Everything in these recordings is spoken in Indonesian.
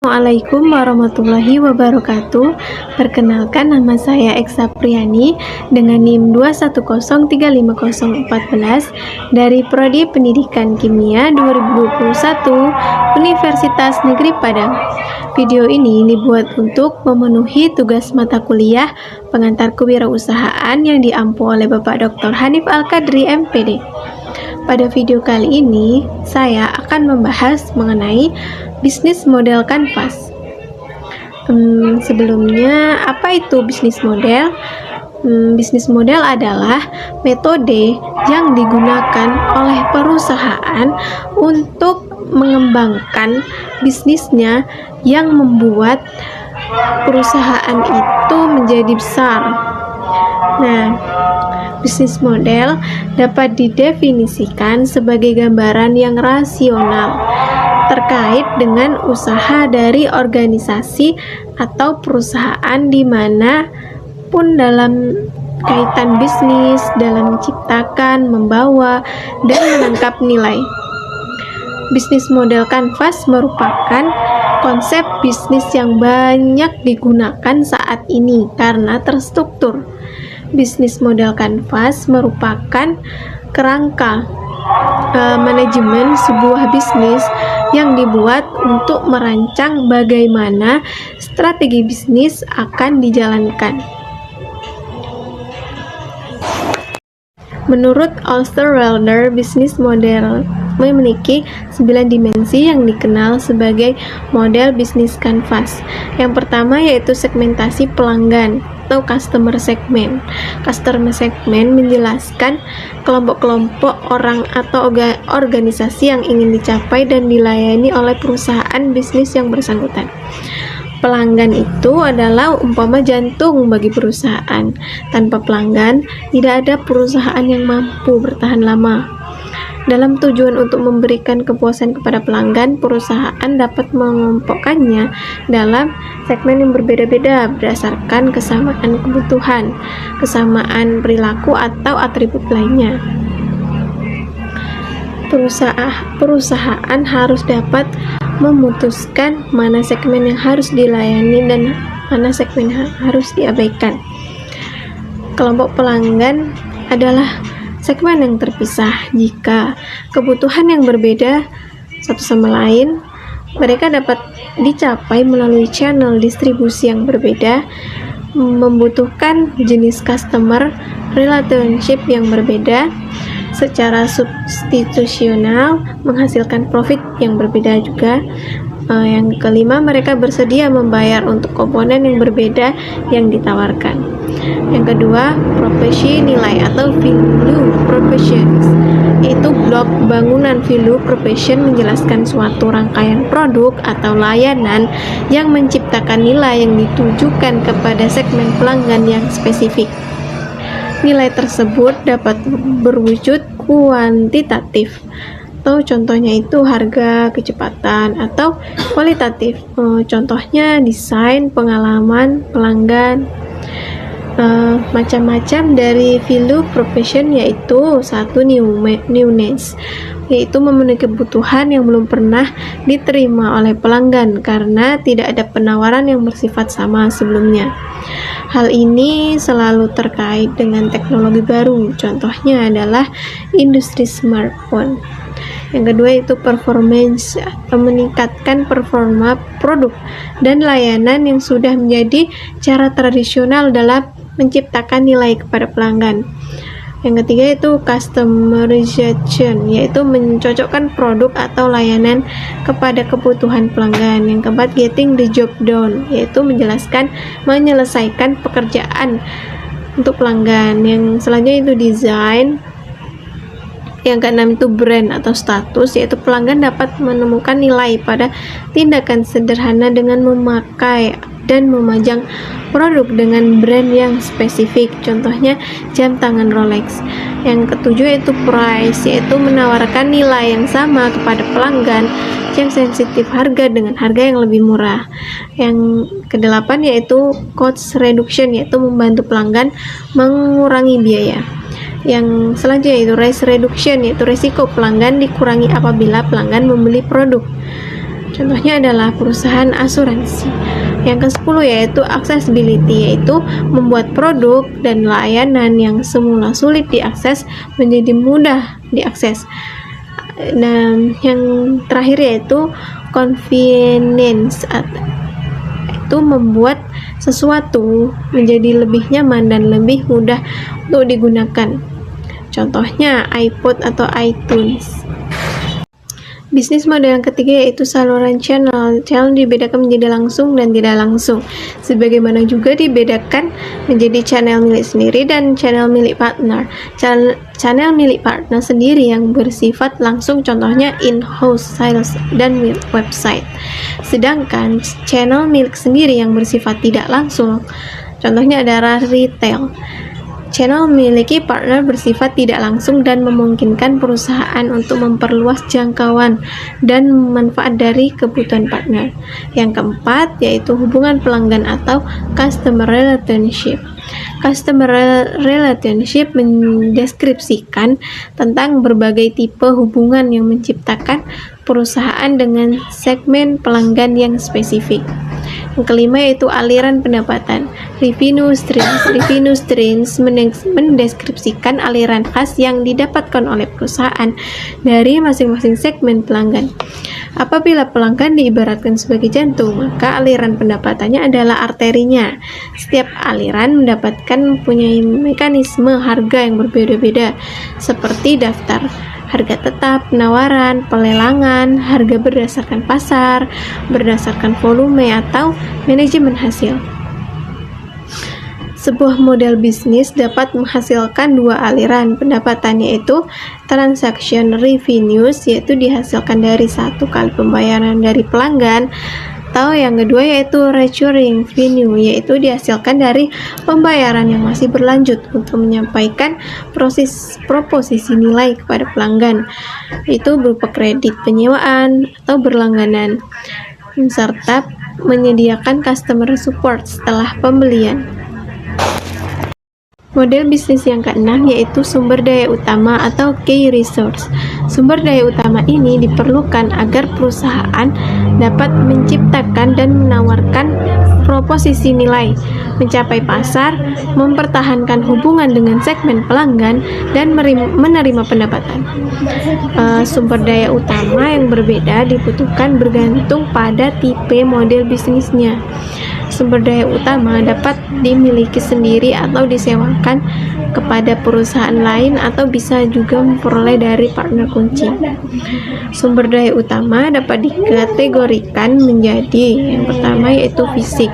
Assalamualaikum warahmatullahi wabarakatuh. Perkenalkan, nama saya Eksa Priani dengan NIM 2103514 dari Prodi Pendidikan Kimia 2021 Universitas Negeri Padang. Video ini dibuat untuk memenuhi tugas mata kuliah pengantar kewirausahaan yang diampu oleh Bapak Dr. Hanif Al-Qadri MPD. Pada video kali ini, saya akan membahas mengenai bisnis model kanvas. Sebelumnya, apa itu bisnis model? Bisnis model adalah metode yang digunakan oleh perusahaan untuk mengembangkan bisnisnya yang membuat perusahaan itu menjadi besar. Nah, bisnis model dapat didefinisikan sebagai gambaran yang rasional terkait dengan usaha dari organisasi atau perusahaan di mana pun dalam kaitan bisnis, dalam menciptakan, membawa, dan menangkap nilai. Bisnis model kanvas merupakan konsep bisnis yang banyak digunakan saat ini karena terstruktur. Bisnis model kanvas merupakan kerangka manajemen sebuah bisnis yang dibuat untuk merancang bagaimana strategi bisnis akan dijalankan. Menurut Osterwelder, bisnis model memiliki 9 dimensi yang dikenal sebagai model bisnis kanvas. Yang pertama yaitu segmentasi pelanggan atau customer segment. Customer segment menjelaskan kelompok-kelompok orang atau organisasi yang ingin dicapai dan dilayani oleh perusahaan bisnis yang bersangkutan. Pelanggan itu adalah umpama jantung bagi perusahaan. Tanpa pelanggan, tidak ada perusahaan yang mampu bertahan lama. Dalam tujuan untuk memberikan kepuasan kepada pelanggan, perusahaan dapat mengelompokkannya dalam segmen yang berbeda-beda berdasarkan kesamaan kebutuhan, kesamaan perilaku, atau atribut lainnya. Perusahaan harus dapat memutuskan mana segmen yang harus dilayani dan mana segmen yang harus diabaikan. Kelompok pelanggan adalah segmen yang terpisah. Jika kebutuhan yang berbeda satu sama lain, mereka dapat dicapai melalui channel distribusi yang berbeda, membutuhkan jenis customer relationship yang berbeda, secara substitusional, menghasilkan profit yang berbeda juga. Yang kelima, mereka bersedia membayar untuk komponen yang berbeda yang ditawarkan. Yang kedua, profesi nilai atau value propositions, yaitu blok bangunan value proposition menjelaskan suatu rangkaian produk atau layanan yang menciptakan nilai yang ditujukan kepada segmen pelanggan yang spesifik. Nilai tersebut dapat berwujud kuantitatif, atau contohnya itu harga, kecepatan, atau kualitatif. Contohnya desain, pengalaman pelanggan, macam-macam dari value proposition, yaitu satu newness, yaitu memenuhi kebutuhan yang belum pernah diterima oleh pelanggan karena tidak ada penawaran yang bersifat sama sebelumnya. Hal ini selalu terkait dengan teknologi baru, contohnya adalah industri smartphone. Yang kedua itu performance, atau meningkatkan performa produk dan layanan yang sudah menjadi cara tradisional dalam menciptakan nilai kepada pelanggan. Yang ketiga itu customization, yaitu mencocokkan produk atau layanan kepada kebutuhan pelanggan. Yang keempat, getting the job done, yaitu menyelesaikan pekerjaan untuk pelanggan. Yang selanjutnya itu design. Yang keenam itu brand atau status, yaitu pelanggan dapat menemukan nilai pada tindakan sederhana dengan memakai dan memajang produk dengan brand yang spesifik, contohnya jam tangan Rolex. Yang ketujuh yaitu price, yaitu menawarkan nilai yang sama kepada pelanggan yang sensitif harga dengan harga yang lebih murah. Yang kedelapan yaitu cost reduction, yaitu membantu pelanggan mengurangi biaya. Yang selanjutnya yaitu risk reduction, yaitu risiko pelanggan dikurangi apabila pelanggan membeli produk. Contohnya adalah perusahaan asuransi. Yang ke-10 yaitu accessibility, yaitu membuat produk dan layanan yang semula sulit diakses menjadi mudah diakses. Nah, yang terakhir yaitu convenience, itu membuat sesuatu menjadi lebih nyaman dan lebih mudah untuk digunakan. Contohnya iPod atau iTunes. Bisnis model yang ketiga yaitu saluran channel. Channel dibedakan menjadi langsung dan tidak langsung, sebagaimana juga dibedakan menjadi channel milik sendiri dan channel milik partner. Channel milik partner sendiri yang bersifat langsung, contohnya in-house sales dan website. Sedangkan channel milik sendiri yang bersifat tidak langsung, contohnya adalah retail. Channel memiliki partner bersifat tidak langsung dan memungkinkan perusahaan untuk memperluas jangkauan dan manfaat dari kebutuhan partner. Yang keempat yaitu hubungan pelanggan atau customer relationship. Customer relationship mendeskripsikan tentang berbagai tipe hubungan yang menciptakan perusahaan dengan segmen pelanggan yang spesifik. Yang kelima yaitu aliran pendapatan. Revenue streams mendeskripsikan aliran khas yang didapatkan oleh perusahaan dari masing-masing segmen pelanggan. Apabila pelanggan diibaratkan sebagai jantung, maka aliran pendapatannya adalah arterinya. Setiap aliran mempunyai mekanisme harga yang berbeda-beda, seperti daftar harga tetap, penawaran, pelelangan, harga berdasarkan pasar, berdasarkan volume, atau manajemen hasil. Sebuah model bisnis dapat menghasilkan dua aliran pendapatan, yaitu transaction revenues, yaitu dihasilkan dari satu kali pembayaran dari pelanggan, atau yang kedua yaitu recurring revenue, yaitu dihasilkan dari pembayaran yang masih berlanjut untuk menyampaikan proposisi nilai kepada pelanggan, itu berupa kredit penyewaan atau berlangganan, serta menyediakan customer support setelah pembelian. Model bisnis yang keenam yaitu sumber daya utama atau key resource. Sumber daya utama ini diperlukan agar perusahaan dapat menciptakan dan menawarkan proposisi nilai, mencapai pasar, mempertahankan hubungan dengan segmen pelanggan, dan menerima pendapatan. Sumber daya utama yang berbeda dibutuhkan bergantung pada tipe model bisnisnya. Sumber daya utama dapat dimiliki sendiri atau disewakan kepada perusahaan lain atau bisa juga memperoleh dari partner kunci. Sumber daya utama dapat dikategorikan menjadi yang pertama yaitu fisik,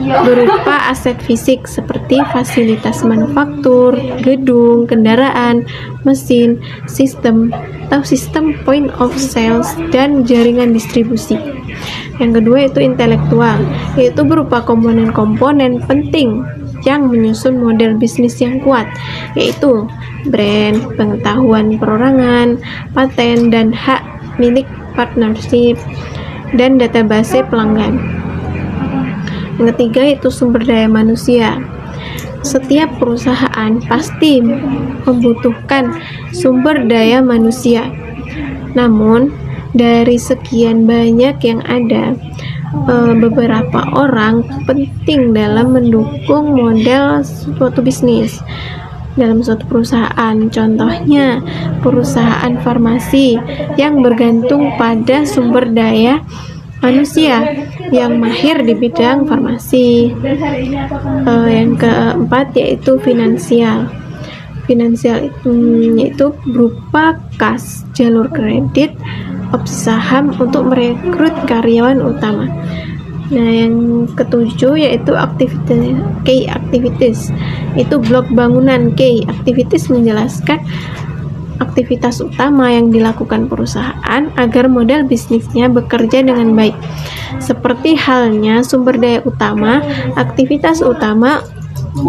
berupa aset fisik seperti fasilitas manufaktur, gedung, kendaraan, mesin, sistem atau sistem point of sales, dan jaringan distribusi. Yang kedua yaitu intelektual, yaitu berupa komponen-komponen penting yang menyusun model bisnis yang kuat, yaitu brand, pengetahuan perorangan, paten, dan hak milik partnership, dan database pelanggan. Yang ketiga yaitu sumber daya manusia. Setiap perusahaan pasti membutuhkan sumber daya manusia. Namun, dari sekian banyak yang ada, beberapa orang penting dalam mendukung model suatu bisnis dalam suatu perusahaan. Contohnya, perusahaan farmasi yang bergantung pada sumber daya manusia yang mahir di bidang farmasi. Yang keempat yaitu finansial. Finansial itu berupa kas, jalur kredit, opsi saham untuk merekrut karyawan utama. Nah, yang ketujuh yaitu key activities. Itu blok bangunan. Key activities menjelaskan aktivitas utama yang dilakukan perusahaan agar model bisnisnya bekerja dengan baik. Seperti halnya sumber daya utama, aktivitas utama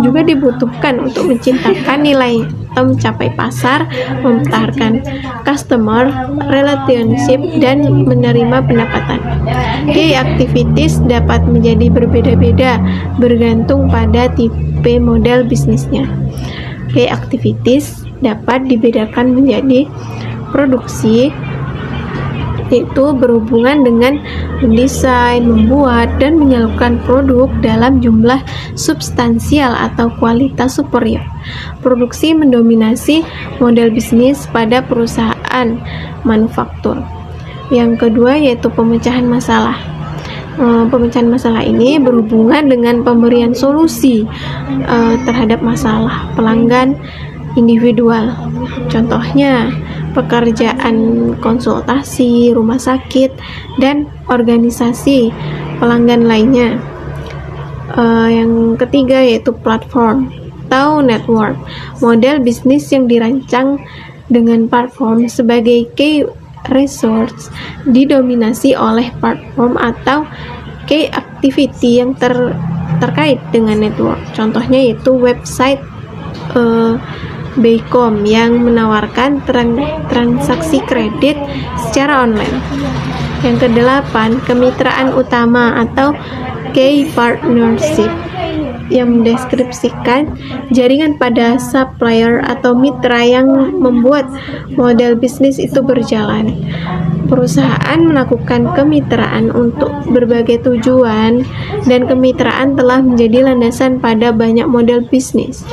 juga dibutuhkan untuk menciptakan nilai atau mencapai pasar, mempertahankan customer relationship, dan menerima pendapatan. Key activities dapat menjadi berbeda-beda bergantung pada tipe model bisnisnya. Key activities dapat dibedakan menjadi produksi, yaitu berhubungan dengan mendesain, membuat, dan menyalurkan produk dalam jumlah substansial atau kualitas superior. Produksi mendominasi model bisnis pada perusahaan manufaktur. Yang kedua yaitu pemecahan masalah. Pemecahan masalah ini berhubungan dengan pemberian solusi terhadap masalah pelanggan individual. Contohnya, pekerjaan konsultasi, rumah sakit, dan organisasi pelanggan lainnya. Yang ketiga yaitu platform atau network. Model bisnis yang dirancang dengan platform sebagai key resource didominasi oleh platform atau key activity yang terkait dengan network. Contohnya yaitu website Bcom yang menawarkan transaksi kredit secara online. Yang kedelapan, kemitraan utama atau key partnership yang mendeskripsikan jaringan pada supplier atau mitra yang membuat model bisnis itu berjalan. Perusahaan melakukan kemitraan untuk berbagai tujuan, dan kemitraan telah menjadi landasan pada banyak model bisnis.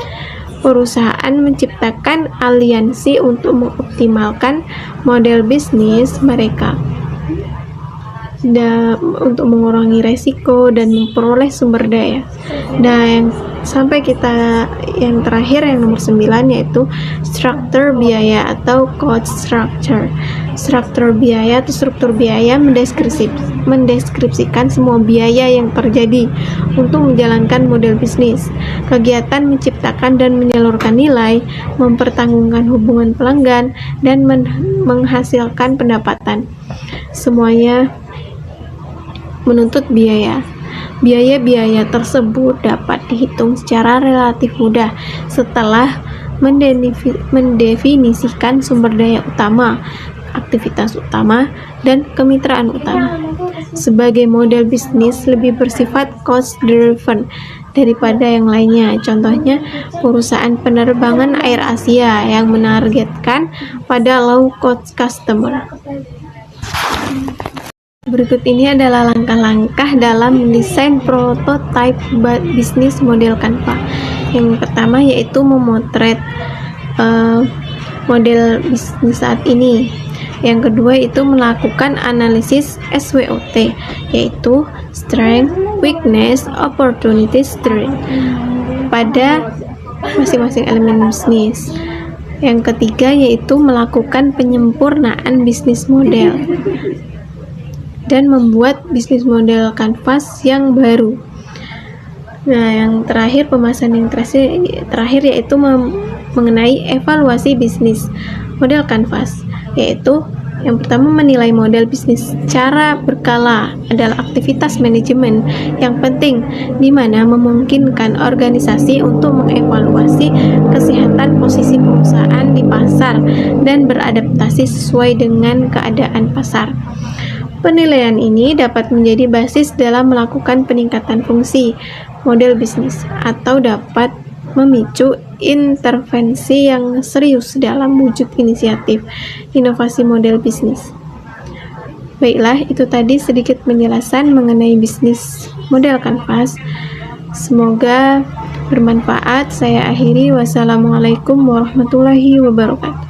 Perusahaan menciptakan aliansi untuk mengoptimalkan model bisnis mereka untuk mengurangi resiko dan memperoleh sumber daya. Dan yang terakhir yang nomor 9 yaitu struktur biaya atau cost structure. Struktur biaya atau struktur biaya mendeskripsikan semua biaya yang terjadi untuk menjalankan model bisnis. Kegiatan menciptakan dan menyalurkan nilai, mempertanggungan hubungan pelanggan, dan menghasilkan pendapatan. Semuanya menuntut biaya. Biaya-biaya tersebut dapat dihitung secara relatif mudah setelah mendefinisikan sumber daya utama, aktivitas utama, dan kemitraan utama. Sebagai model bisnis lebih bersifat cost driven daripada yang lainnya. Contohnya, perusahaan penerbangan Air Asia yang menargetkan pada low cost customer. Berikut ini adalah langkah-langkah dalam mendesain prototype bisnis model Canva. Yang pertama yaitu memotret model bisnis saat ini. Yang kedua itu melakukan analisis SWOT, yaitu strength, weakness, opportunities, threat pada masing-masing elemen bisnis. Yang ketiga yaitu melakukan penyempurnaan bisnis model dan membuat bisnis model kanvas yang baru. Nah, yang terakhir, pembahasan yang terakhir yaitu mengenai evaluasi bisnis model kanvas, yaitu yang pertama menilai model bisnis secara berkala adalah aktivitas manajemen yang penting, di mana memungkinkan organisasi untuk mengevaluasi kesehatan posisi perusahaan di pasar dan beradaptasi sesuai dengan keadaan pasar. Penilaian ini dapat menjadi basis dalam melakukan peningkatan fungsi model bisnis atau dapat memicu intervensi yang serius dalam wujud inisiatif inovasi model bisnis. Baiklah, itu tadi sedikit penjelasan mengenai bisnis model kanvas. Semoga bermanfaat. Saya akhiri. Wassalamualaikum warahmatullahi wabarakatuh.